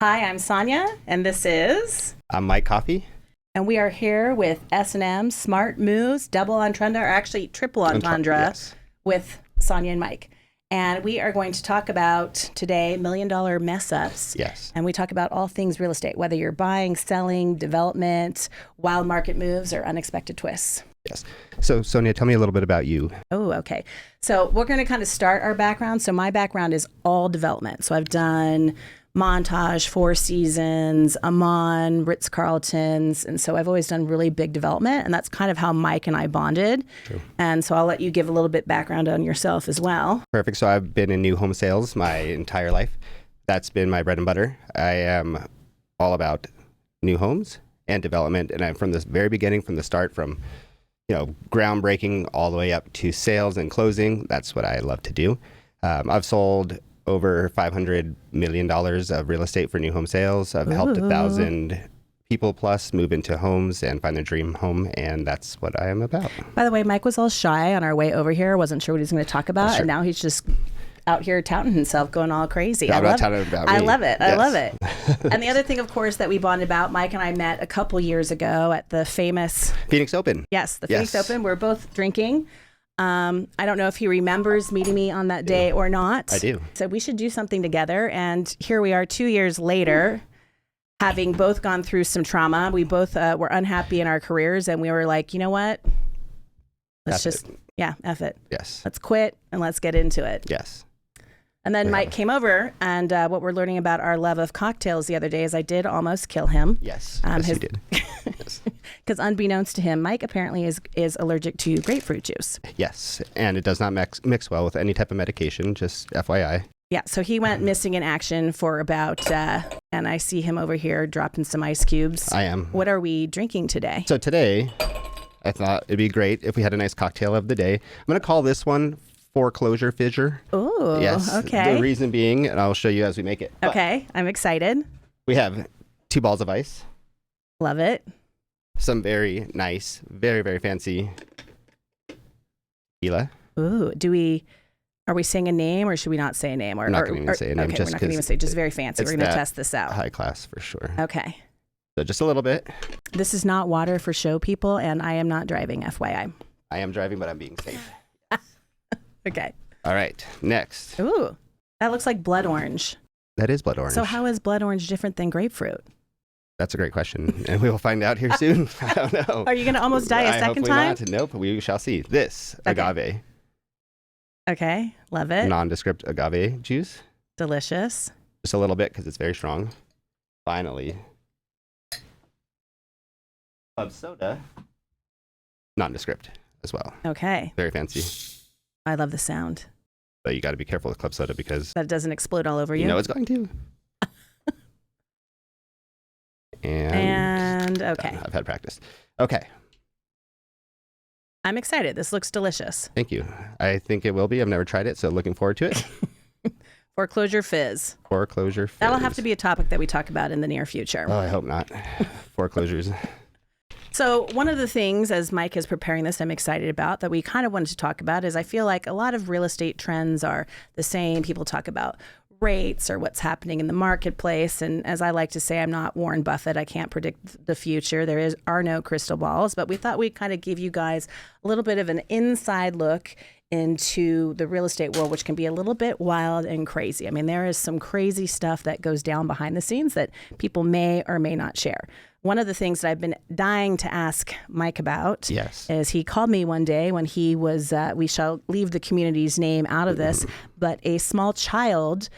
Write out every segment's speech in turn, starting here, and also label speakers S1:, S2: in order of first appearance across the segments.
S1: Hi, I'm Sonya, and this is,
S2: I'm Mike Coffee.
S1: and we are here with S&M Smart Moves, double entendre, or actually triple entendre,
S2: Yes.
S1: with Sonya and Mike. And we are going to talk about today $1 million mess ups.
S2: Yes.
S1: And we talk about all things real estate, whether you're buying, selling, development, wild market moves, or unexpected twists.
S2: Yes. So, Sonia, tell me a little bit about you.
S1: Oh, okay. So we're going to kind of start our background. So my background is all development. So I've done Montage, Four Seasons, Amman, Ritz-Carltons. And so I've always done really big development. And that's kind of how Mike and I bonded.
S2: True.
S1: And so I'll let you give a little bit background on yourself as well.
S2: Perfect. So I've been in new home sales my entire life. That's been my bread and butter. I am all about new homes and development. And I'm from the very beginning, from the start, from groundbreaking all the way up to sales and closing. That's what I love to do. I've sold over $500 million of real estate for new home sales. I've helped 1,000 people plus move into homes and find their dream home, and that's what I am about.
S1: By the way, Mike was all shy on our way over here. Wasn't sure what he was going to talk about.
S2: Sure.
S1: And now he's just out here touting himself, going all crazy.
S2: I'm
S1: I
S2: not
S1: love
S2: telling about me.
S1: I love it. I
S2: Yes.
S1: love it. And the other thing, of course, that we bonded about, Mike and I met a couple years ago at the famous
S2: Phoenix Open.
S1: Phoenix
S2: Yes.
S1: Open. We're both drinking. I don't know if he remembers meeting me on that day or not.
S2: I do.
S1: So we should do something together. And here we are 2 years later, having both gone through some trauma. We both were unhappy in our careers, and we were like, you know what? Let's
S2: F
S1: just, F it.
S2: Yes.
S1: Let's quit and let's get into it.
S2: Yes.
S1: And then Mike came over, and what we're learning about our love of cocktails the other day is I did almost kill him.
S2: Yes. Yes, you did. Yes.
S1: Because unbeknownst to him, Mike apparently is allergic to grapefruit juice.
S2: Yes. And it does not mix well with any type of medication, just FYI.
S1: Yeah, so he went missing in action for about, and I see him over here dropping some ice cubes.
S2: I am.
S1: What are we drinking today?
S2: So today, I thought it'd be great if we had a nice cocktail of the day. I'm going to call this one Foreclosure Fissure.
S1: Oh,
S2: Yes.
S1: okay.
S2: The reason being, and I'll show you as we make it. But
S1: Okay, I'm excited.
S2: we have 2 balls of ice,
S1: Love it.
S2: some very nice, very, very fancy tequila.
S1: Ooh, are we saying a name or should we not say a name? Or,
S2: I'm not going to even say a name.
S1: Okay,
S2: just
S1: we're not going to even say, just very fancy.
S2: it's
S1: We're going to
S2: that
S1: test this out.
S2: high class for sure.
S1: Okay.
S2: So just a little bit.
S1: This is not water for show people, and I am not driving, FYI.
S2: I am driving, but I'm being safe.
S1: Okay.
S2: All right. Next.
S1: Ooh, that looks like blood orange.
S2: That is blood orange.
S1: So how is blood orange different than grapefruit?
S2: That's a great question. And we will find out here soon. I don't know.
S1: Are you going to almost die a second
S2: hopefully
S1: time?
S2: Not. Nope. We shall see. This agave,
S1: Okay, love it.
S2: nondescript agave juice.
S1: Delicious.
S2: Just a little bit because it's very strong. Finally, club soda, nondescript as well.
S1: Okay,
S2: Very fancy.
S1: I love the sound.
S2: But you got to be careful with club soda because
S1: That it doesn't explode all over you.
S2: you know it's going to.
S1: And okay,
S2: I've had practice. Okay.
S1: I'm excited. This looks delicious.
S2: Thank you. I think it will be. I've never tried it, so looking forward to it.
S1: Foreclosure fizz.
S2: Foreclosure.
S1: That'll have
S2: fizz.
S1: to be a topic that we talk about in the near future.
S2: Oh, I hope not. Foreclosures.
S1: So one of the things, as Mike is preparing this, I'm excited about that we kind of wanted to talk about is I feel like a lot of real estate trends are the same. People talk about rates or what's happening in the marketplace. And as I like to say, I'm not Warren Buffett. I can't predict the future. Are no crystal balls. But we thought we'd kind of give you guys a little bit of an inside look into the real estate world, which can be a little bit wild and crazy. I mean, there is some crazy stuff that goes down behind the scenes that people may or may not share. One of the things that I've been dying to ask Mike about is he called me one day when he was, we shall leave the community's name out of this, but a small child,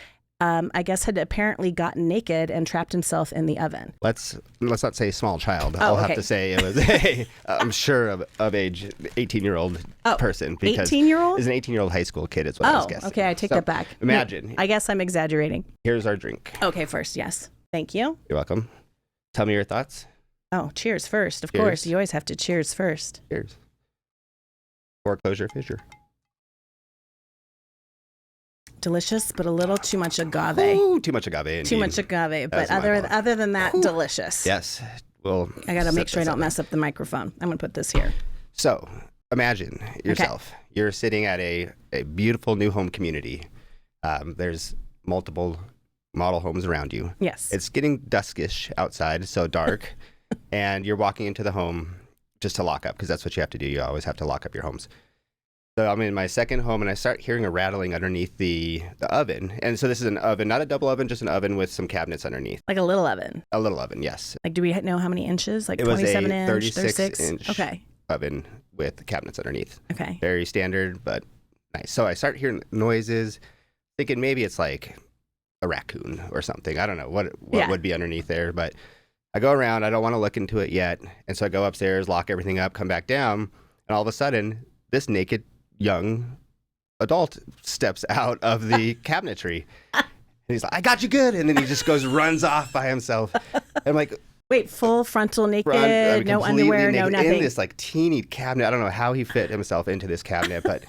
S1: I guess, had apparently gotten naked and trapped himself in the oven.
S2: Let's not say small child. I'll have to say it was a, I'm sure of age 18-year-old person.
S1: 18-year-old?
S2: Is an 18-year-old high school kid is what I was guessing.
S1: Okay, I take that back.
S2: Imagine.
S1: I guess I'm exaggerating.
S2: Here's our drink.
S1: Okay, first, yes. Thank you.
S2: You're welcome. Tell me your thoughts.
S1: Oh, cheers first. Of
S2: Cheers.
S1: course, you always have to cheers first.
S2: Cheers. Foreclosure Fissure.
S1: Delicious, but a little too much agave.
S2: Ooh, too much agave. Indeed.
S1: Too much agave, but
S2: That's my fault.
S1: other than that, delicious.
S2: Yes. Well,
S1: I got to make
S2: set
S1: sure I
S2: this
S1: don't
S2: up.
S1: mess up the microphone. I'm going to put this here.
S2: So imagine yourself. You're sitting at a beautiful new home community. There's multiple model homes around you.
S1: Yes.
S2: It's getting duskish outside, so dark, and you're walking into the home just to lock up, because that's what you have to do. You always have to lock up your homes. So I'm in my second home, and I start hearing a rattling underneath the oven. And so this is an oven, not a double oven, just an oven with some cabinets underneath.
S1: Like a little oven.
S2: A little oven, yes.
S1: Like, do we know how many inches? Like
S2: It was
S1: 27
S2: a
S1: inch,
S2: 36-inch
S1: Okay.
S2: oven with cabinets underneath.
S1: Okay.
S2: Very standard, but nice. So I start hearing noises, thinking maybe it's like a raccoon or something. I don't know what would be underneath there, but I go around. I don't want to look into it yet. And so I go upstairs, lock everything up, come back down, and all of a sudden, this naked young adult steps out of the cabinetry. And he's like, I got you good. And then he just runs off by himself. And I'm like,
S1: wait, full frontal naked, no
S2: completely
S1: underwear, no
S2: naked
S1: nothing.
S2: in this like teeny cabinet. I don't know how he fit himself into this cabinet, but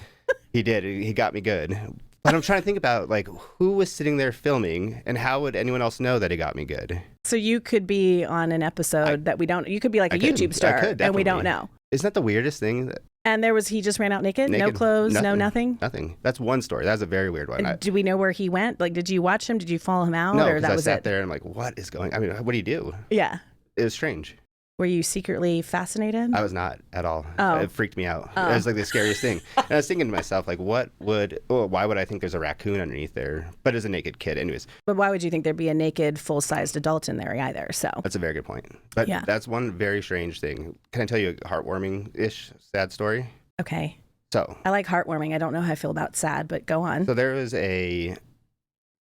S2: he did. He got me good. But I'm trying to think about like who was sitting there filming, and how would anyone else know that he got me good?
S1: So you could be on an episode that we don't. You could be like a YouTube star, and we don't know.
S2: Isn't that the weirdest thing?
S1: And he just ran out naked, no clothes, nothing.
S2: Nothing. That's one story. That's a very weird one.
S1: Do we know where he went? Like, did you watch him? Did you follow him out?
S2: No,
S1: or
S2: because
S1: that
S2: I
S1: was
S2: sat
S1: it?
S2: there and I'm like, what is going? I mean, what do you do?
S1: Yeah.
S2: It was strange.
S1: Were you secretly fascinated?
S2: I was not at all.
S1: Oh.
S2: It freaked me out. It was like the scariest thing. And I was thinking to myself, like, why would I think there's a raccoon underneath there? But as a naked kid, anyways.
S1: But why would you think there'd be a naked, full-sized adult in there either? So
S2: that's a very good point. But that's one very strange thing. Can I tell you a heartwarming-ish sad story?
S1: Okay.
S2: So
S1: I like heartwarming. I don't know how I feel about sad, but go on.
S2: So there was a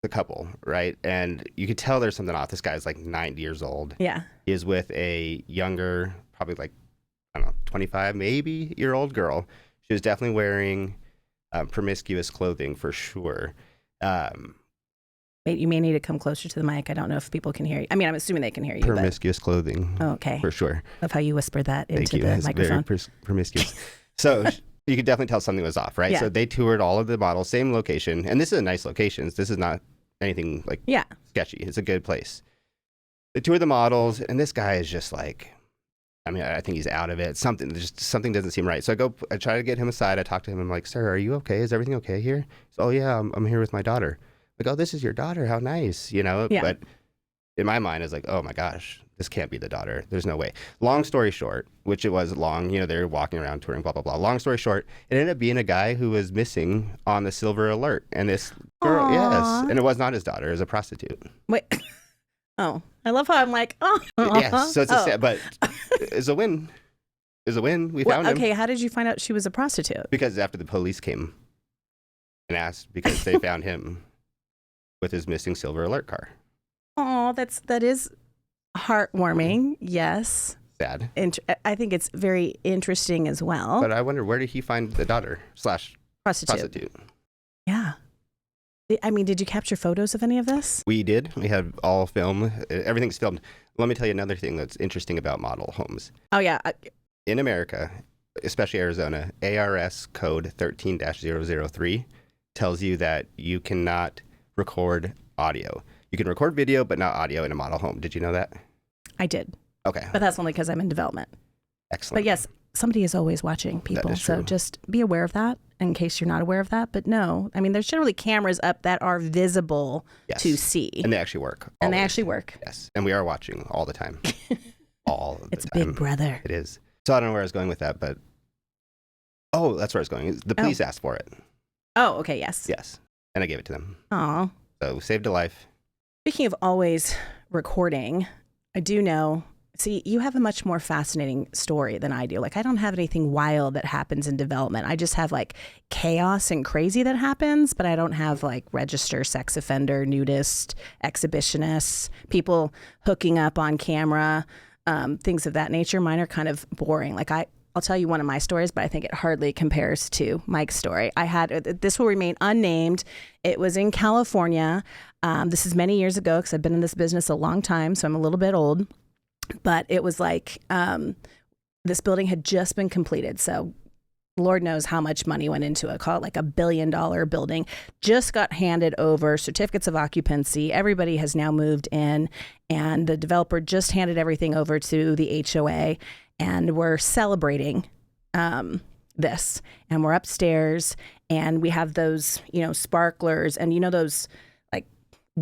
S2: couple, right? And you could tell there's something off. This guy's like 90 years old.
S1: Yeah.
S2: He is with a younger, probably like, I don't know, 25 maybe year old girl. She was definitely wearing promiscuous clothing for sure.
S1: Wait, you may need to come closer to the mic. I don't know if people can hear you. I mean, I'm assuming they can hear you.
S2: Promiscuous clothing.
S1: Oh, okay.
S2: For sure.
S1: Love how you whispered that into the
S2: It's
S1: microphone.
S2: Very promiscuous. So you could definitely tell something was off, right?
S1: Yeah.
S2: So they toured all of the models, same location. And this is a nice location. This is not anything like sketchy. It's a good place. They toured the models, and this guy is just like, I mean, I think he's out of it. Something doesn't seem right. So I try to get him aside. I talk to him. I'm like, sir, are you okay? Is everything okay here? So, oh yeah, I'm here with my daughter. Like, oh, this is your daughter. How nice, you know?
S1: Yeah.
S2: But in my mind, I was like, oh my gosh, this can't be the daughter. There's no way. Long story short, which it was long, you know, they're walking around touring, blah, blah, blah. Long story short, it ended up being a guy who was missing on the silver alert. And this girl, yes. And it was not his daughter. It was a prostitute.
S1: Wait. Oh, I love how I'm like, oh.
S2: Yes. So it's a sad, but it's a win. It's a win. We found him.
S1: Okay, how did you find out she was a prostitute?
S2: Because after the police came and asked, because they found him with his missing silver alert car.
S1: Oh, that is heartwarming. Yes.
S2: Sad.
S1: I think it's very interesting as well.
S2: But I wonder, where did he find the daughter / prostitute?
S1: Yeah. I mean, did you capture photos of any of this?
S2: We did. We had all film. Everything's filmed. Let me tell you another thing that's interesting about model homes.
S1: Oh, yeah.
S2: In America, especially Arizona, ARS code 13-003 tells you that you cannot record audio. You can record video, but not audio in a model home. Did you know that?
S1: I did.
S2: Okay.
S1: But that's only because I'm in development.
S2: Excellent.
S1: But yes, somebody is always watching people. So just be aware of that in case you're not aware of that. But no, I mean, there's generally cameras up that are visible to see.
S2: And they actually work.
S1: And they actually work.
S2: Yes. And we are watching all the time. All the time.
S1: It's Big Brother.
S2: It is. So I don't know where I was going with that, but oh, that's where I was going. The police asked for it.
S1: Oh, okay. Yes.
S2: Yes. And I gave it to them.
S1: Aw.
S2: So saved a life.
S1: Speaking of always recording, I do know. See, you have a much more fascinating story than I do. Like, I don't have anything wild that happens in development. I just have like chaos and crazy that happens, but I don't have like register sex offender, nudist, exhibitionists, people hooking up on camera, things of that nature. Mine are kind of boring. Like I'll tell you one of my stories, but I think it hardly compares to Mike's story. This will remain unnamed. It was in California. This is many years ago because I've been in this business a long time, so I'm a little bit old. But it was like this building had just been completed. So Lord knows how much money went into it. Call it like $1 billion building. Just got handed over certificates of occupancy. Everybody has now moved in. And the developer just handed everything over to the HOA. And we're celebrating this. And we're upstairs. And we have those, sparklers. And those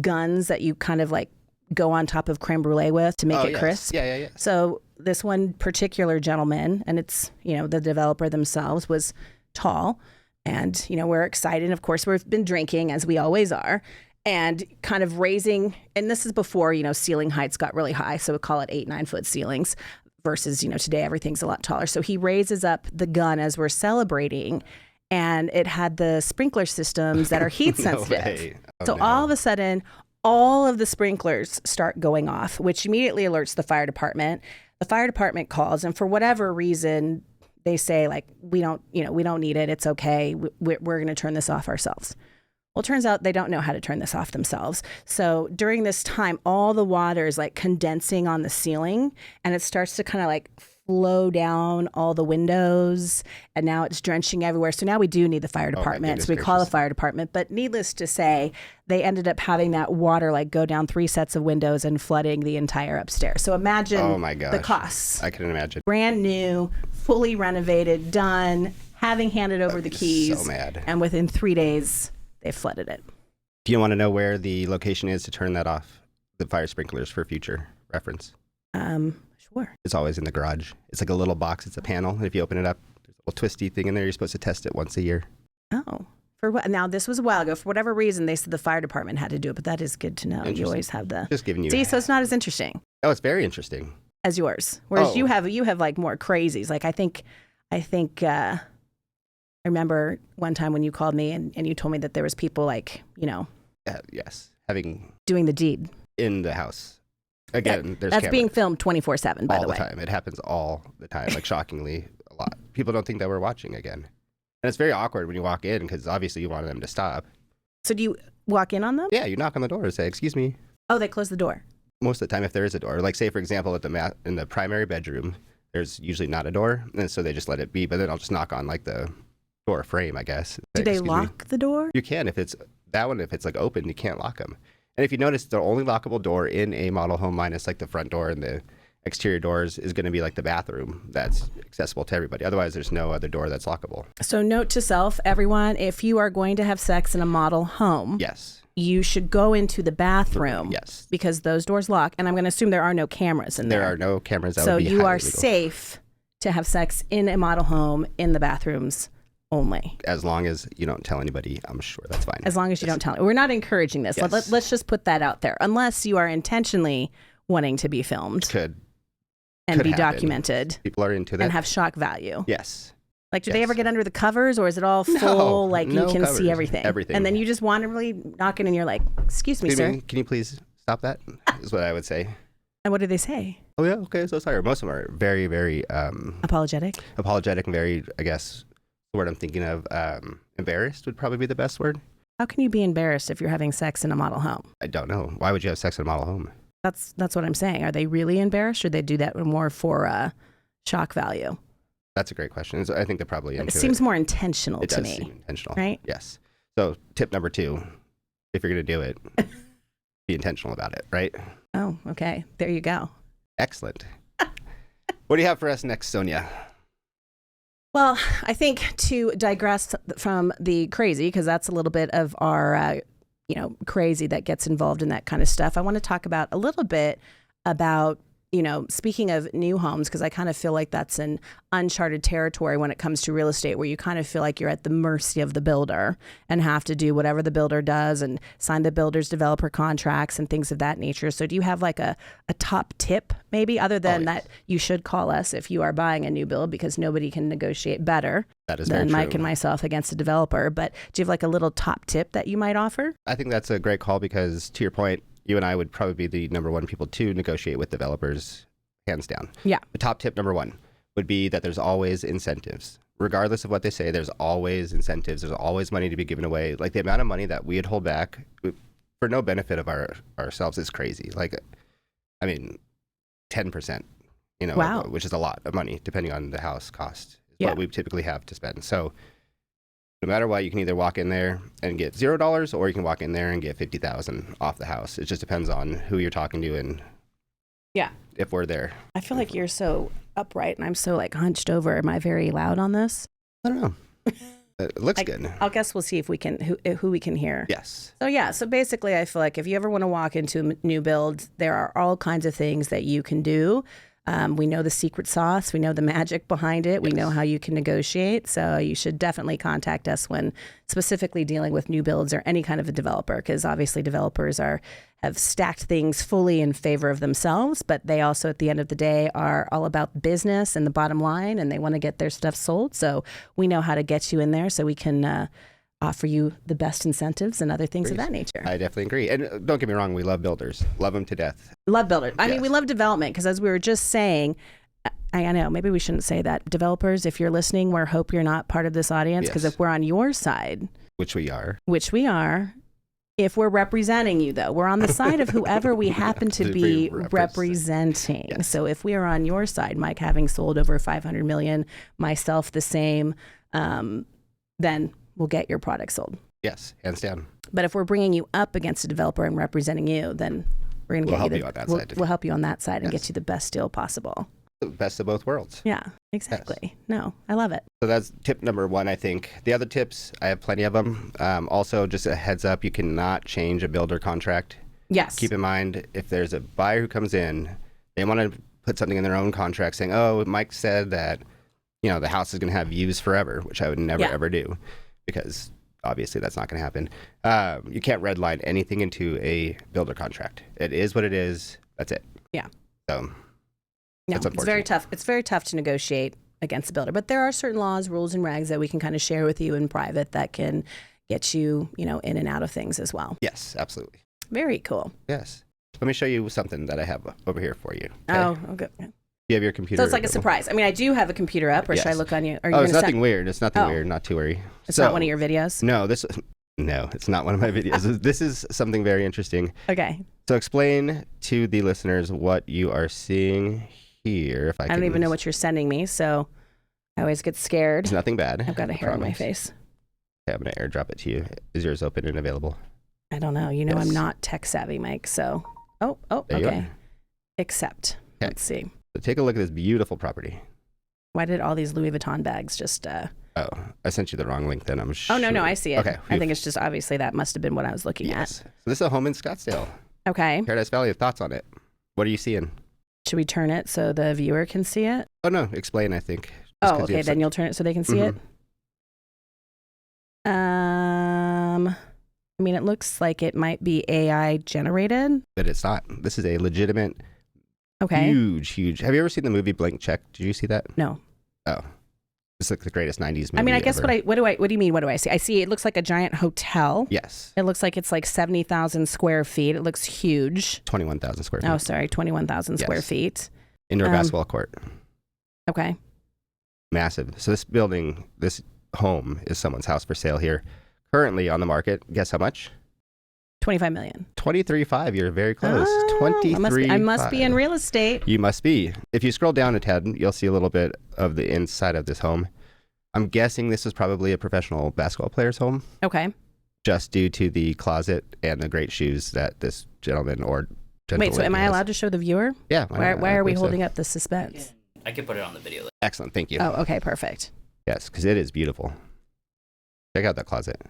S1: guns that you kind of like go on top of creme brulee with to make it crisp.
S2: Yeah.
S1: So this one particular gentleman, and it's, the developer themselves, was tall. And, we're excited. Of course, we've been drinking, as we always are, and kind of raising. And this is before, ceiling heights got really high. So we call it 8-9 foot ceilings versus, today everything's a lot taller. So he raises up the gun as we're celebrating. And it had the sprinkler systems that are heat sensitive. All of a sudden, all of the sprinklers start going off, which immediately alerts the fire department. The fire department calls, and for whatever reason, they say, like, we don't need it. It's okay. We're going to turn this off ourselves. Well, it turns out they don't know how to turn this off themselves. So during this time, all the water is like condensing on the ceiling, and it starts to kind of like flow down all the windows, and now it's drenching everywhere. So now we do need the fire department. So we call the fire department. But needless to say, they ended up having that water like go down 3 sets of windows and flooding the entire upstairs. So imagine the costs.
S2: I can imagine.
S1: Brand new, fully renovated, done, having handed over the keys.
S2: So mad.
S1: And within 3 days, they flooded it.
S2: Do you want to know where the location is to turn that off, the fire sprinklers, for future reference?
S1: Sure.
S2: It's always in the garage. It's like a little box. It's a panel. And if you open it up, there's a little twisty thing in there. You're supposed to test it once a year.
S1: Oh. For what? Now, this was a while ago. For whatever reason, they said the fire department had to do it, but that is good to know. You always have the...
S2: Just giving you...
S1: See, so it's not as interesting.
S2: Oh, it's very interesting.
S1: As yours. Whereas you have like more crazies. Like I think I remember one time when you called me and you told me that there was people like,
S2: yes. Having...
S1: doing the deed.
S2: In the house. Again, there's
S1: that's
S2: cameras.
S1: Being filmed 24/7, by the way.
S2: All the time. It happens all the time, like shockingly a lot. People don't think that we're watching again. And it's very awkward when you walk in because obviously you want them to stop.
S1: So do you walk in on them?
S2: Yeah, you knock on the door and say, excuse me.
S1: Oh, they close the door.
S2: Most of the time, if there is a door. Like, say, for example, in the primary bedroom, there's usually not a door. And so they just let it be. But then I'll just knock on, like, the door frame, I guess.
S1: Do they lock the door?
S2: You can. If it's that one, if it's, like, open, you can't lock them. And if you notice, the only lockable door in a model home, minus like the front door and the exterior doors, is going to be like the bathroom that's accessible to everybody. Otherwise, there's no other door that's lockable. So
S1: note to self, everyone, if you are going to have sex in a model home,
S2: yes,
S1: you should go into the bathroom.
S2: Yes.
S1: Because those doors lock. And I'm going to assume there are no cameras in there.
S2: There are no cameras. That
S1: so
S2: would be
S1: you are
S2: illegal.
S1: Safe to have sex in a model home in the bathrooms only.
S2: As long as you don't tell anybody, I'm sure that's fine.
S1: As long as you don't tell. We're not encouraging this.
S2: Yes.
S1: Let's just put that out there. Unless you are intentionally wanting to be filmed.
S2: Could
S1: be
S2: happen.
S1: Documented.
S2: People are into that.
S1: And have shock value.
S2: Yes.
S1: Like, do they ever get under the covers, or is it all full,
S2: no
S1: you can
S2: covers.
S1: see everything?
S2: Everything.
S1: And then you just wantonly knock in and you're like, excuse me, sir.
S2: Can you please stop that? Is what I would say.
S1: And what do they say?
S2: Oh, yeah, okay, so sorry. Most of them are very, very...
S1: apologetic
S2: and very, I guess, the word I'm thinking of, embarrassed would probably be the best word.
S1: How can you be embarrassed if you're having sex in a model home?
S2: I don't know. Why would you have sex in a model home?
S1: That's what I'm saying. Are they really embarrassed, or they do that more for shock value?
S2: That's a great question. I think they're probably into it.
S1: It seems more intentional
S2: to me. It does seem intentional. Right? Yes. So tip number 2, if you're going to do it, be intentional about it, right?
S1: Oh, okay. There you go.
S2: Excellent. What do you have for us next, Sonia?
S1: Well, I think to digress from the crazy, because that's a little bit of our, crazy that gets involved in that kind of stuff. I want to talk about a little bit about, speaking of new homes, because I kind of feel like that's an uncharted territory when it comes to real estate, where you kind of feel like you're at the mercy of the builder and have to do whatever the builder does and sign the builder's developer contracts and things of that nature. So do you have like a top tip, maybe, other than that you should call us if you are buying a new build, because nobody can negotiate better than Mike and myself against a developer. But do you have like a little top tip that you might offer?
S2: I think that's a great call, because to your point, you and I would probably be the number one people to negotiate with developers, hands down.
S1: Yeah.
S2: The top tip number 1 would be that there's always incentives. Regardless of what they say, there's always incentives. There's always money to be given away. Like, the amount of money that we'd hold back for no benefit of ourselves is crazy. Like, I mean, 10%,
S1: wow.
S2: Which is a lot of money, depending on the house cost, is what we typically have to spend. So no matter what, you can either walk in there and get $0, or you can walk in there and get $50,000 off the house. It just depends on who you're talking to and if we're there.
S1: I feel like you're so upright and I'm so like hunched over. Am I very loud on this?
S2: I don't know. It looks good.
S1: I'll guess we'll see if we can who we can hear.
S2: Yes.
S1: So yeah, so basically I feel like if you ever want to walk into a new build, there are all kinds of things that you can do. We know the secret sauce. We know the magic behind it. We know how you can negotiate. So you should definitely contact us when specifically dealing with new builds or any kind of a developer, because obviously developers have stacked things fully in favor of themselves, but they also at the end of the day are all about business and the bottom line, and they want to get their stuff sold. So we know how to get you in there so we can offer you the best incentives and other things of that nature.
S2: I definitely agree. And don't get me wrong, we love builders. Love them to death.
S1: Love builders. I mean, we love development because as we were just saying, I know, maybe we shouldn't say that. Developers, if you're listening, we hope you're not part of this audience, because if we're on your side.
S2: Which we are.
S1: If we're representing you, though, we're on the side of whoever we happen to be representing. Yes. So if we are on your side, Mike having sold over 500 million, myself the same, then we'll get your product sold.
S2: Yes, hands down.
S1: But if we're bringing you up against a developer and representing you, then we're going to we'll help you on that side and get you the best deal possible.
S2: The best of both worlds.
S1: Yeah, exactly. Yes. No, I love it.
S2: So that's tip number one, I think. The other tips, I have plenty of them. Also, just a heads up, you cannot change a builder contract.
S1: Yes.
S2: Keep in mind, if there's a buyer who comes in, they want to put something in their own contract saying, oh, Mike said that, the house is going to have views forever, which I would never, ever do, because obviously that's not going to happen. You can't redline anything into a builder contract. It is what it is. That's it.
S1: Yeah.
S2: So...
S1: No, it's very tough. It's very tough to negotiate against a builder, but there are certain laws, rules, and regs that we can kind of share with you in private that can get you, in and out of things as well.
S2: Yes, absolutely.
S1: Very cool.
S2: Yes. Let me show you something that I have over here for you.
S1: Okay? Oh, okay.
S2: You have your computer.
S1: So it's like a surprise. I mean, I do have a computer up, or should I look on you?
S2: It's nothing weird. It's nothing weird. Not to worry.
S1: It's not one of your videos?
S2: No, it's not one of my videos. This is something very interesting.
S1: Okay.
S2: So explain to the listeners what you are seeing here. If I
S1: don't even know what you're sending me, so I always get scared.
S2: It's nothing bad.
S1: I've got a hair on my face.
S2: Okay, I'm going to airdrop it to you. Is yours open and available?
S1: I don't know. Yes. I'm not tech savvy, Mike, so... Oh, okay. Accept. Okay. Let's see.
S2: So take a look at this beautiful property.
S1: Why did all these Louis Vuitton bags just...
S2: Oh, I sent you the wrong link then, I'm sure.
S1: Oh, no, I see it.
S2: Okay.
S1: I think it's just obviously that must have been what I was looking at.
S2: So this is a home in Scottsdale.
S1: Okay.
S2: Paradise Valley. Thoughts on it? What are you seeing?
S1: Should we turn it so the viewer can see it?
S2: Oh, no. Explain, I think.
S1: Okay. Then you'll turn it so they can see it? I mean, it looks like it might be AI generated.
S2: But it's not. This is a legitimate, huge. Have you ever seen the movie Blank Check? Did you see that?
S1: No.
S2: Oh. It's like the greatest 90s movie
S1: I mean, I guess
S2: ever.
S1: what do you mean? What do I see? I see it looks like a giant hotel.
S2: Yes.
S1: It looks like it's like 70,000 square feet. It looks huge.
S2: 21,000 square feet.
S1: Oh, sorry. 21,000 square feet.
S2: Indoor basketball court.
S1: Okay.
S2: Massive. So this home is someone's house for sale here. Currently on the market. Guess how much?
S1: 25 million.
S2: 23.5. You're very close. 23.
S1: I must be in real estate.
S2: You must be. If you scroll down a tad, you'll see a little bit of the inside of this home. I'm guessing this is probably a professional basketball player's home.
S1: Okay.
S2: Just due to the closet and the great shoes that this gentleman or gentleman
S1: Wait, so am I allowed to show the viewer?
S2: Yeah.
S1: Why are we holding up the suspense?
S3: I can put it on the video.
S2: Excellent. Thank you.
S1: Oh, okay. Perfect.
S2: Yes, because it is beautiful. Check out that closet.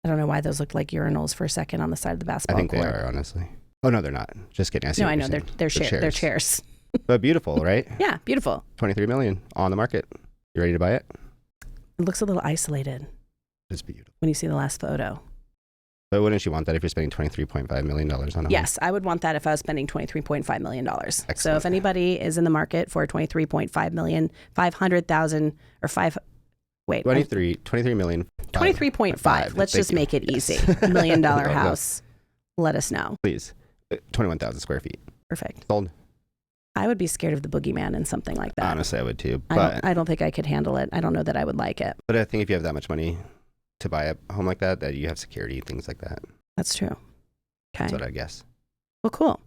S1: I don't know why those look like urinals for a second on the side of the basketball court.
S2: I think they are, honestly. Oh, no, they're not. Just kidding.
S1: I know. They're chairs.
S2: But beautiful, right?
S1: Yeah, beautiful.
S2: 23 million on the market. You ready to buy it?
S1: It looks a little isolated.
S2: It's beautiful.
S1: When you see the last photo.
S2: But wouldn't you want that if you're spending $23.5 million on a home?
S1: Yes, I would want that if I was spending $23.5 million.
S2: Excellent.
S1: So if anybody is in the market for $23.5 million, 500,000 or 5... Wait.
S2: 23 million.
S1: 23.5. Let's just make it easy. $1 million house. Let us know.
S2: Please. 21,000 square feet.
S1: Perfect.
S2: Sold.
S1: I would be scared of the boogeyman in something like that.
S2: Honestly, I would too.
S1: But I don't think I could handle it. I don't know that I would like it.
S2: But I think if you have that much money to buy a home like that you have security, things like that.
S1: That's true. Okay.
S2: That's what I guess.
S1: Well, cool.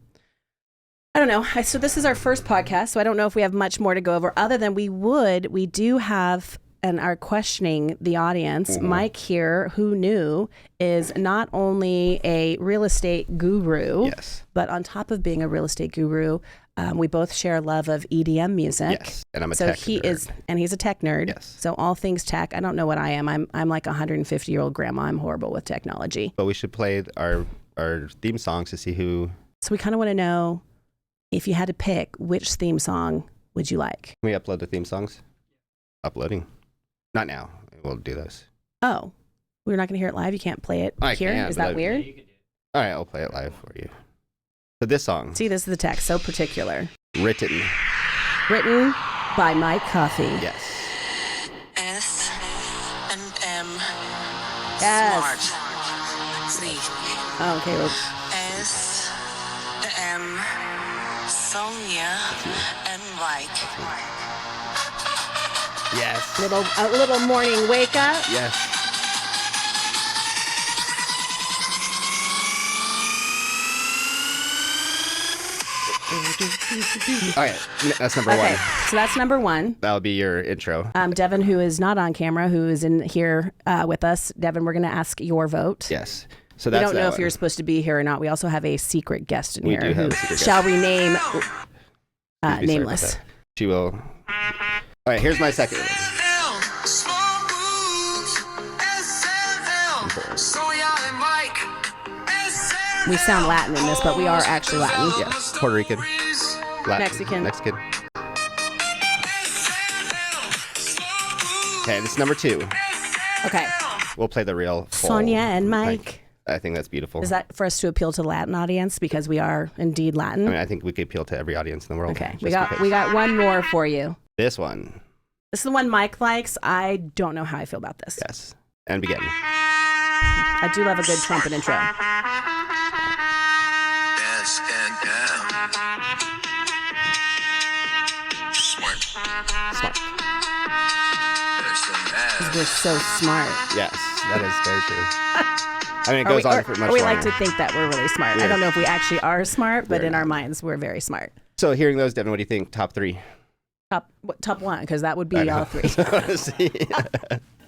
S1: I don't know. So this is our first podcast, so I don't know if we have much more to go over other than we do have and are questioning the audience. Mike here, who knew, is not only a real estate guru,
S2: Yes.
S1: but on top of being a real estate guru, we both share a love of EDM music.
S2: Yes, and I'm a
S1: so
S2: tech
S1: he
S2: nerd.
S1: is, and he's a tech nerd.
S2: Yes.
S1: So all things tech. I don't know what I am. I'm like a 150-year-old grandma. I'm horrible with technology.
S2: But we should play our theme songs to see who.
S1: So we kind of want to know, if you had to pick, which theme song would you like?
S2: Can we upload the theme songs? Uploading. Not now. We'll do those.
S1: Oh, we're not going to hear it live? You can't play it here? Is that weird?
S2: All right, I'll play it live for you. So this song.
S1: See, this is the text. So particular.
S2: Written
S1: by Mike Coffey.
S2: Yes.
S3: S and M.
S1: Yes.
S3: Smart. C.
S1: Oh, okay. Well,
S3: S M. Sonya and Mike.
S2: Yes.
S1: a little morning wake up.
S2: Yes. All right, that's number
S1: Okay,
S2: one.
S1: so that's number one.
S2: That'll be your intro.
S1: Devin, who is not on camera, who is in here with us. Devin, we're going to ask your vote.
S2: Yes. So
S1: We
S2: that's
S1: don't know
S2: that
S1: if
S2: one.
S1: you're supposed to be here or not. We also have a secret guest in
S2: We
S1: here
S2: do have
S1: who
S2: a secret
S1: shall rename
S2: Please be sorry about
S1: nameless.
S2: that. She will. All right, here's my second one.
S3: Small moves. SNL. Sonya and Mike. SNL.
S1: We sound Latin in this, but we are actually Latin.
S2: Yes, Puerto Rican. Latin.
S1: Mexican.
S2: Mexican. Okay, this is number two.
S1: Okay.
S2: We'll play the real full
S1: Sonya and Mike.
S2: I think that's beautiful.
S1: Is that for us to appeal to the Latin audience because we are indeed Latin?
S2: I mean, I think we could appeal to every audience in the world.
S1: Okay.
S2: just
S1: We got
S2: because.
S1: one more for you.
S2: This one.
S1: This is the one Mike likes. I don't know how I feel about this.
S2: Yes. And begin.
S1: I do love a good trumpet intro.
S3: S and M. Smart.
S2: Smart.
S1: We're so smart.
S2: Yes, that is very true. I mean, it goes on for much
S1: we
S2: longer.
S1: like to think that we're really smart. I
S2: We're-
S1: don't know if we actually are smart, but
S2: We're
S1: in our
S2: not.
S1: minds, we're very smart.
S2: So hearing those, Devin, what do you think? Top three?
S1: Top one, because that would
S2: I
S1: be
S2: know.
S1: all three.
S2: Honestly.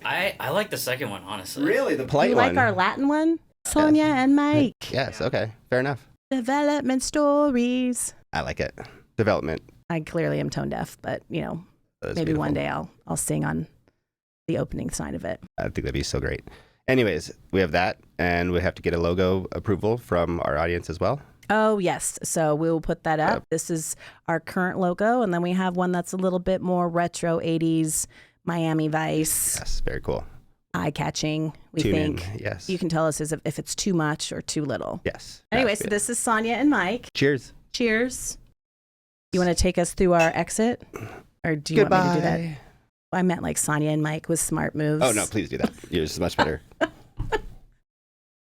S4: I like the second one, honestly.
S2: Really? The polite
S1: You
S2: one?
S1: like our Latin one? Sonya and Mike.
S2: Yes, okay. Fair enough.
S1: Development stories.
S2: I like it. Development.
S1: I clearly am tone deaf, but
S2: That is
S1: maybe
S2: beautiful.
S1: one day I'll sing on the opening sign of it.
S2: I think that'd be so great. Anyways, we have that, and we have to get a logo approval from our audience as well.
S1: Oh, yes. So we'll put that up.
S2: Yep.
S1: This is our current logo. And then we have one that's a little bit more retro 80s Miami Vice,
S2: Yes, very cool.
S1: eye-catching, we
S2: Tune in.
S1: think.
S2: Yes.
S1: You can tell us if it's too much or too little.
S2: Yes.
S1: Anyway,
S2: That's
S1: so
S2: good.
S1: this is Sonya and Mike.
S2: Cheers.
S1: Cheers. You want to take us through our exit? Or do you
S2: Goodbye.
S1: want me to do that? I meant like Sonya and Mike with smart moves.
S2: Oh, no, please do that. Yours is much better.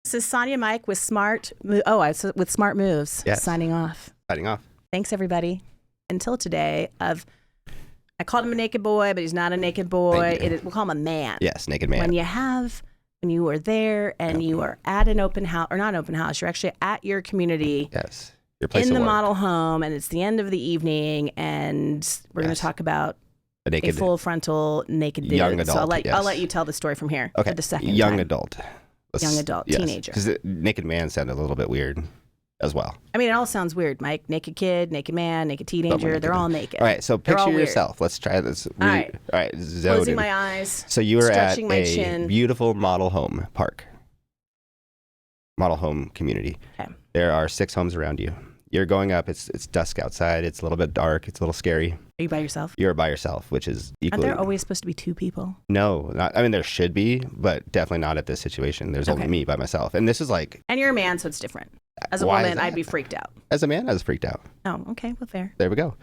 S1: This is Sonya and Mike with with smart moves.
S2: Yes.
S1: Signing off.
S2: Signing off.
S1: Thanks, everybody. Until today, I called him a naked boy, but he's not a naked boy.
S2: Thank you.
S1: We'll call him a man.
S2: Yes, naked man.
S1: When you are there and you are at an open house, or not an open house, you're actually at your community
S2: Yes. Your place
S1: in
S2: of
S1: the
S2: work.
S1: model home, and it's the end of the evening, and we're going
S2: Yes.
S1: to talk about
S2: A naked
S1: a full frontal naked dude.
S2: young
S1: So I'll
S2: adult,
S1: I'll
S2: yes.
S1: let you tell the story from here
S2: Okay.
S1: for the second
S2: young
S1: time.
S2: adult.
S1: Young adult, teenager.
S2: Because naked man sounded a little bit weird as well.
S1: I mean, it all sounds weird, Mike. Naked kid, naked man, naked teenager.
S2: naked
S1: They're
S2: man.
S1: all naked.
S2: All right, so
S1: They're all
S2: picture
S1: weird.
S2: yourself. Let's try this.
S1: All right.
S2: All right, zone
S1: Closing
S2: in.
S1: my eyes.
S2: So you are at
S1: stretching my
S2: a
S1: chin.
S2: beautiful model home park, model home community.
S1: Okay.
S2: There are 6 homes around you. You're going up. It's dusk outside. It's a little bit dark. It's a little scary.
S1: Are you by yourself?
S2: You're by yourself, which is
S1: Aren't
S2: equally.
S1: there always supposed to be two people?
S2: No, not. I mean, there should be, but definitely not at this situation. There's only
S1: Okay.
S2: me by myself, and this is like.
S1: And you're a man, so it's different. As a
S2: Why is
S1: woman, I'd
S2: that?
S1: be freaked out.
S2: As a man, I was freaked out.
S1: Oh, okay. Well, fair.
S2: There we go.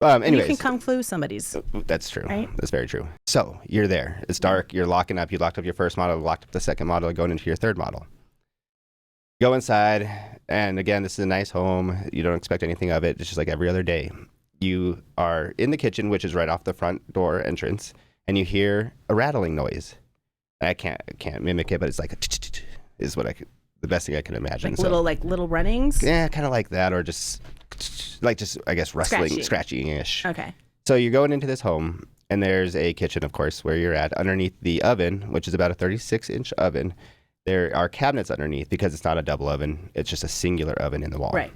S1: And you
S2: Anyways,
S1: can kung flu somebody's.
S2: that's true.
S1: Right?
S2: That's very true. So you're there. It's dark. You're locking up. You locked up your first model. Locked up the second model. Going into your third model. Go inside, and again, this is a nice home. You don't expect anything of it. It's just like every other day. You are in the kitchen, which is right off the front door entrance, and you hear a rattling noise. I can't mimic it, but it's like is what the best thing I can imagine.
S1: Like little runnings?
S2: Yeah, kind of like that, or just I guess rustling,
S1: Scratchy.
S2: scratching-ish.
S1: Okay.
S2: So you're going into this home, And there's a kitchen, of course, where you're at. Underneath the oven, which is about a 36-inch oven, there are cabinets underneath because it's not a double oven. It's just a singular oven in the wall.
S1: Right.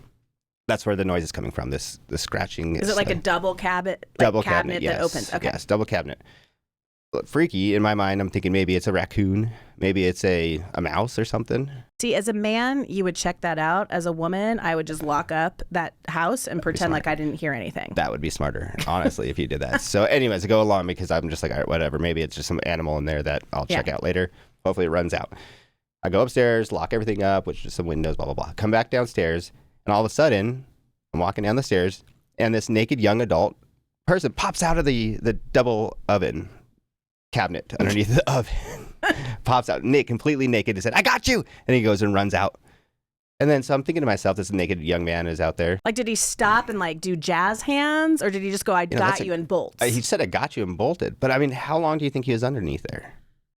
S2: That's where the noise is coming from, the scratching.
S1: Is it like a double cabinet?
S2: Double
S1: cabinet
S2: yes.
S1: that opens? Okay.
S2: Yes, double cabinet. Freaky in my mind. I'm thinking maybe it's a raccoon, maybe it's a mouse or something.
S1: See, as a man, you would check that out. As a woman, I would just lock up that house and pretend like I didn't hear anything.
S2: That would be smarter, honestly, if you did that. So anyways, I go along because I'm just like, all right, whatever. Maybe it's just some animal in there that I'll check out later. Hopefully it runs out. I go upstairs, lock everything up, which is some windows, blah, blah, blah. Come back downstairs, and all of a sudden, I'm walking down the stairs, and this naked young adult person pops out of the double oven cabinet underneath the oven. Pops out, completely naked, and said, "I got you!" And he goes and runs out. And then, so I'm thinking to myself, this naked young man is out there.
S1: Like, did he stop and like do jazz hands, or did he just go, "I got you," and bolt?
S2: He said, "I got you," and bolted. But I mean, how long do you think he was underneath there?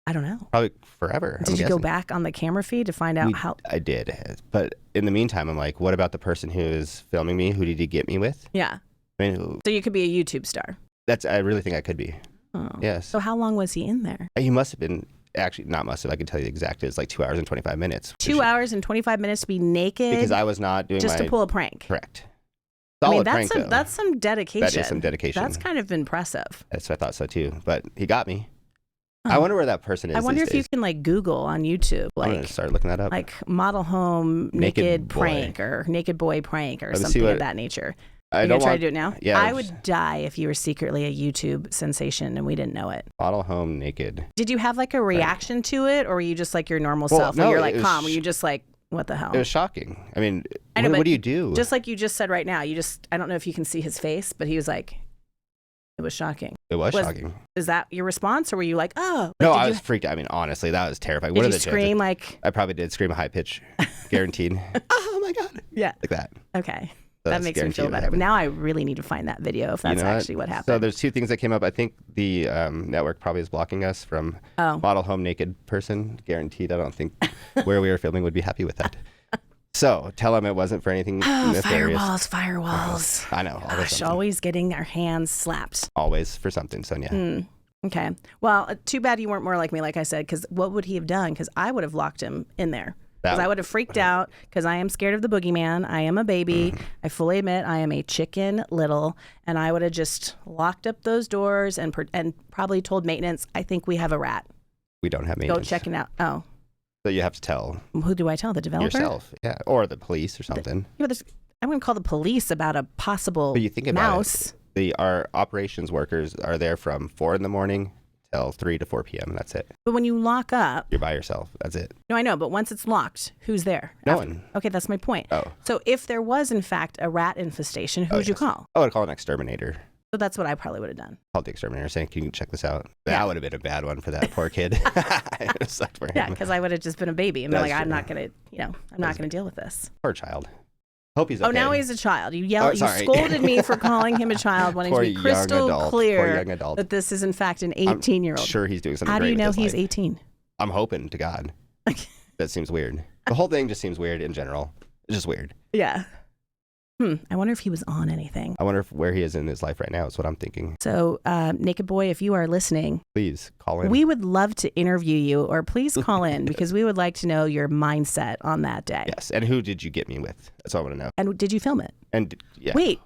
S1: I don't know.
S2: Probably forever.
S1: Did you go back on the camera feed to find out how?
S2: I did. But in the meantime, I'm like, what about the person who is filming me? Who did he get me with?
S1: Yeah.
S2: I mean,
S1: so you could be a YouTube star.
S2: I really think I could be.
S1: Oh.
S2: Yes.
S1: So how long was he in there?
S2: He must have been, actually, not must have, I can tell you the exact, it's like 2 hours and 25 minutes.
S1: 2 hours and 25 minutes to be naked?
S2: Because I was not doing
S1: just to pull a prank.
S2: Correct.
S1: I mean, that's some dedication.
S2: That is some dedication.
S1: That's kind of impressive.
S2: That's what I thought so too. But he got me. I wonder where that person is.
S1: I wonder
S2: these
S1: if
S2: days.
S1: you can like Google on YouTube,
S2: I'm gonna start looking that up.
S1: like model home naked
S2: boy.
S1: prank or naked boy prank or
S2: Let me see
S1: something
S2: what-
S1: of that nature.
S2: I
S1: You
S2: don't
S1: gonna try
S2: want
S1: to do it now?
S2: Yeah,
S1: I would die if you were secretly a YouTube sensation and we didn't know it.
S2: model home naked.
S1: Did you have like a reaction to it, or were you just like your normal
S2: Well,
S1: self?
S2: no,
S1: Where you're
S2: it
S1: like
S2: was
S1: calm? Were you just like, what the hell?
S2: It was shocking. I mean,
S1: I know,
S2: what
S1: but
S2: do you do?
S1: Just like you just said right now, I don't know if you can see his face, but he was like, it was shocking.
S2: It was shocking.
S1: Is that your response, or were you like, oh? Like,
S2: No, I was freaked out. I mean, honestly, that was terrifying.
S1: Did
S2: What are
S1: you
S2: the
S1: scream
S2: chances?
S1: like?
S2: I probably did scream a high pitch, guaranteed. Oh my god!
S1: Yeah.
S2: Like that.
S1: Okay.
S2: So
S1: That
S2: that's
S1: makes me feel
S2: guaranteed
S1: better.
S2: happened.
S1: Now I really need to find that video if that's actually what happened.
S2: So there's two things that came up. I think the network probably is blocking us from model home naked person. Guaranteed. I don't think where we were filming would be happy with that. So tell them it wasn't for anything nefarious.
S1: Firewalls.
S2: I know.
S1: Gosh, always getting our hands slapped.
S2: Always for something, Sonia.
S1: Okay. Well, too bad you weren't more like me, like I said, because what would he have done? Because I would have locked him in there. Because I would have freaked out because I am scared of the boogeyman. I am a baby. I fully admit I am a chicken little. And I would have just locked up those doors and probably told maintenance, I think we have a rat.
S2: We don't have
S1: Go
S2: maintenance.
S1: check it out. Oh.
S2: So you have to tell
S1: Who do I tell? The developer?
S2: yourself. Yeah. Or the police or something.
S1: I wouldn't call the police about a possible
S2: But you think about
S1: mouse.
S2: Our operations workers are there from 4 in the morning till 3 to 4 p.m. That's it.
S1: But when you lock up,
S2: You're by yourself. That's it.
S1: no, I know, but once it's locked, who's there?
S2: No one.
S1: Okay, that's my point.
S2: Oh.
S1: So if there was, in fact, a rat infestation, who would you
S2: yes.
S1: call?
S2: I would call an exterminator.
S1: So that's what I probably would have done.
S2: Called the exterminator saying, "Can you check this out?"
S1: Yeah.
S2: That would have been a bad one for that poor kid. It sucked for him.
S1: Yeah, because I would have just been a baby and been
S2: That's
S1: like, I'm
S2: true.
S1: not going to, I'm not going to deal with this.
S2: Poor child. Hope he's okay.
S1: Oh, now he's a child. You
S2: Oh,
S1: you
S2: sorry.
S1: scolded me for calling him a child, wanting
S2: Poor
S1: to be crystal
S2: young adult.
S1: clear
S2: Poor young adult.
S1: that this is, in fact, an 18-year-old.
S2: I'm sure he's doing something
S1: How do
S2: great
S1: you know
S2: with his
S1: he's
S2: life.
S1: 18?
S2: I'm hoping to God. That seems weird. The whole thing just seems weird in general. It's just weird.
S1: Yeah. I wonder if he was on anything.
S2: I wonder where he is in his life right now. Is what I'm thinking.
S1: So, Naked Boy, if you are listening,
S2: Please call in.
S1: we would love to interview you, or please call in because we would like to know your mindset on that day.
S2: Yes. And who did you get me with? That's all I want to know.
S1: And did you film it?
S2: And yeah.
S1: Wait.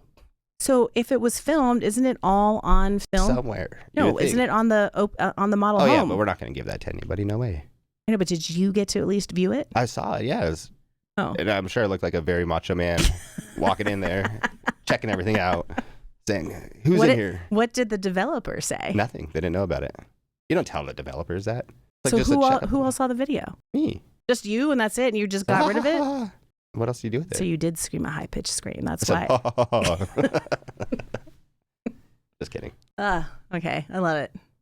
S1: So if it was filmed, isn't it all on film?
S2: Somewhere.
S1: No, isn't it on the model
S2: Oh
S1: home?
S2: yeah, but we're not going to give that to anybody. No way.
S1: I know, but did you get to at least view it?
S2: I saw it. Yeah. It was,
S1: Oh.
S2: and I'm sure I looked like a very macho man walking in there, checking everything out, saying, "Who's in here?"
S1: What did the developer say?
S2: Nothing. They didn't know about it. You don't tell the developers that. It's
S1: So
S2: just a checkup.
S1: who else saw the video?
S2: Me.
S1: Just you, and that's it, and you just got rid of it?
S2: What else do you do with it?
S1: So you did scream a high-pitched scream. That's
S2: I
S1: why.
S2: said, Just kidding.
S1: Okay, I love it.